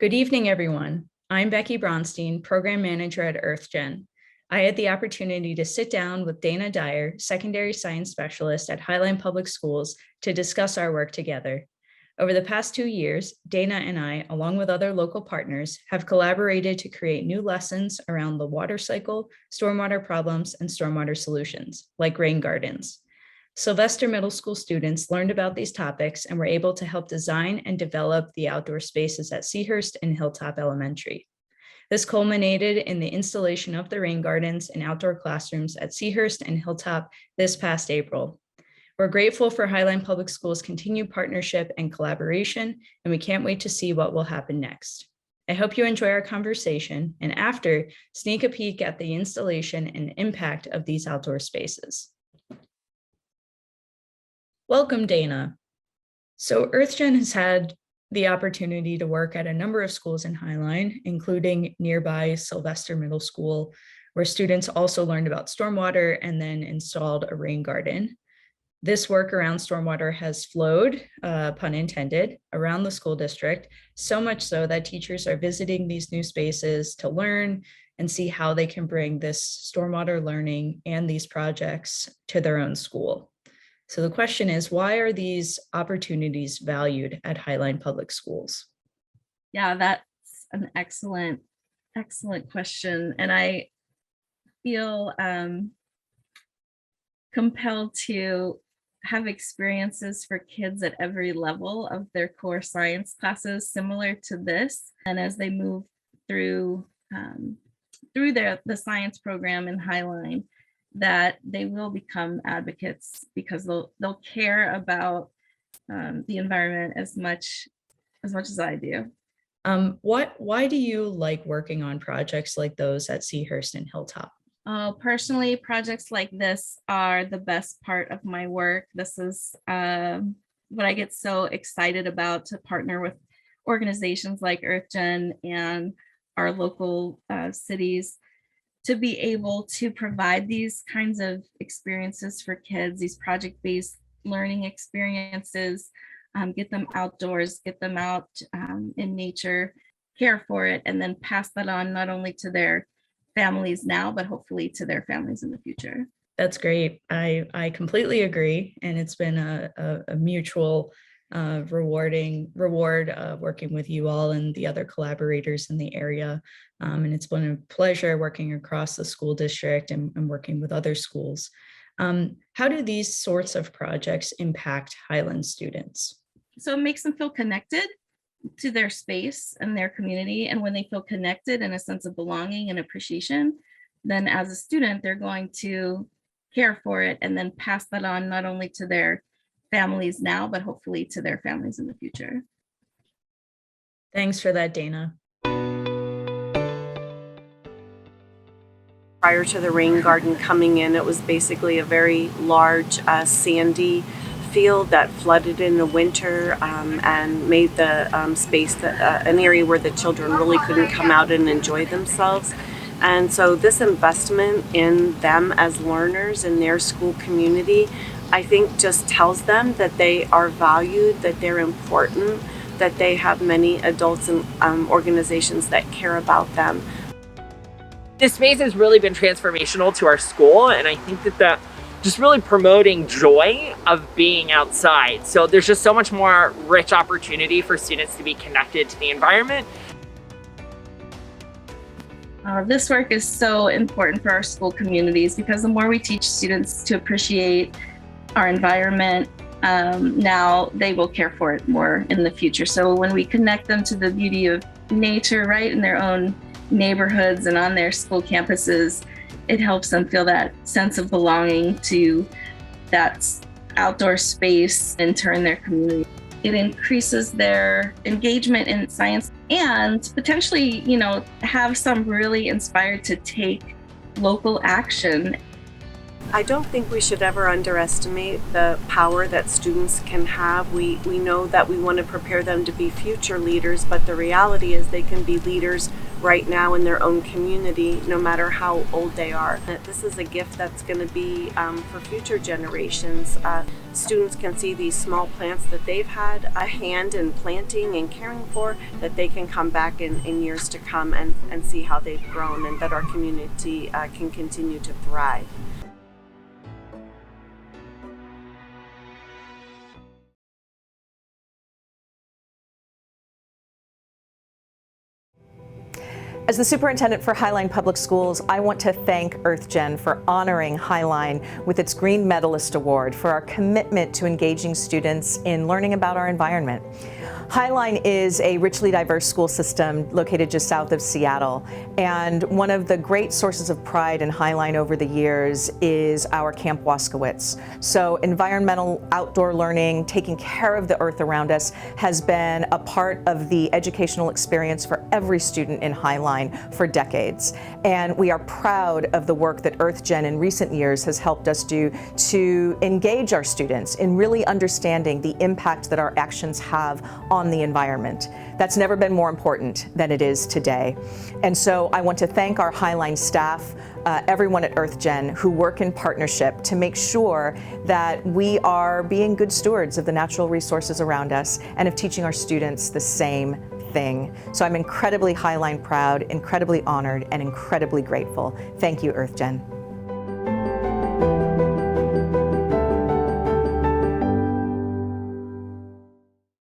Good evening, everyone. I'm Becky Bronstein, Program Manager at EarthGen. I had the opportunity to sit down with Dana Dyer, Secondary Science Specialist at Highline Public Schools, to discuss our work together. Over the past 2 years, Dana and I, along with other local partners, have collaborated to create new lessons around the water cycle, stormwater problems, and stormwater solutions, like rain gardens. Sylvester Middle School students learned about these topics and were able to help design and develop the outdoor spaces at Seahurst and Hilltop Elementary. This culminated in the installation of the rain gardens and outdoor classrooms at Seahurst and Hilltop this past April. We're grateful for Highline Public Schools' continued partnership and collaboration, and we can't wait to see what will happen next. I hope you enjoy our conversation, and after, sneak a peek at the installation and impact of these outdoor spaces. Welcome, Dana. So EarthGen has had the opportunity to work at a number of schools in Highline, including nearby Sylvester Middle School, where students also learned about stormwater and then installed a rain garden. This work around stormwater has flowed, pun intended, around the school district, so much so that teachers are visiting these new spaces to learn and see how they can bring this stormwater learning and these projects to their own school. So the question is, why are these opportunities valued at Highline Public Schools? Yeah, that's an excellent question. And I feel compelled to have experiences for kids at every level of their core science classes similar to this. And as they move through the science program in Highline, that they will become advocates because they'll care about the environment as much as I do. Why do you like working on projects like those at Seahurst and Hilltop? Personally, projects like this are the best part of my work. This is what I get so excited about, to partner with organizations like EarthGen and our local cities, to be able to provide these kinds of experiences for kids, these project-based learning experiences, get them outdoors, get them out in nature, care for it, and then pass that on not only to their families now, but hopefully to their families in the future. That's great. I completely agree. And it's been a mutual reward working with you all and the other collaborators in the area. And it's been a pleasure working across the school district and working with other schools. How do these sorts of projects impact Highland students? So it makes them feel connected to their space and their community. And when they feel connected and a sense of belonging and appreciation, then as a student, they're going to care for it and then pass that on not only to their families now, but hopefully to their families in the future. Thanks for that, Dana. Prior to the rain garden coming in, it was basically a very large sandy field that flooded in the winter and made the space an area where the children really couldn't come out and enjoy themselves. And so this investment in them as learners in their school community, I think, just tells them that they are valued, that they're important, that they have many adults and organizations that care about them. This space has really been transformational to our school, and I think that just really promoting joy of being outside. So there's just so much more rich opportunity for students to be connected to the environment. This work is so important for our school communities because the more we teach students to appreciate our environment, now they will care for it more in the future. So when we connect them to the beauty of nature, right, in their own neighborhoods and on their school campuses, it helps them feel that sense of belonging to that outdoor space, in turn their community. It increases their engagement in science and potentially, have some really inspired to take local action. I don't think we should ever underestimate the power that students can have. We know that we want to prepare them to be future leaders, but the reality is they can be leaders right now in their own community, no matter how old they are. This is a gift that's going to be for future generations. Students can see these small plants that they've had a hand in planting and caring for, that they can come back in years to come and see how they've grown, and that our community can continue to thrive. As the superintendent for Highline Public Schools, I want to thank EarthGen for honoring Highline with its Green Medalist Award for our commitment to engaging students in learning about our environment. Highline is a richly diverse school system located just south of Seattle, and one of the great sources of pride in Highline over the years is our Camp Waskowitz. So environmental outdoor learning, taking care of the earth around us, has been a part of the educational experience for every student in Highline for decades. And we are proud of the work that EarthGen in recent years has helped us do to engage our students in really understanding the impact that our actions have on the environment. That's never been more important than it is today. And so I want to thank our Highline staff, everyone at EarthGen who work in partnership to make sure that we are being good stewards of the natural resources around us and of teaching our students the same thing. So I'm incredibly Highline proud, incredibly honored, and incredibly grateful. Thank you, EarthGen.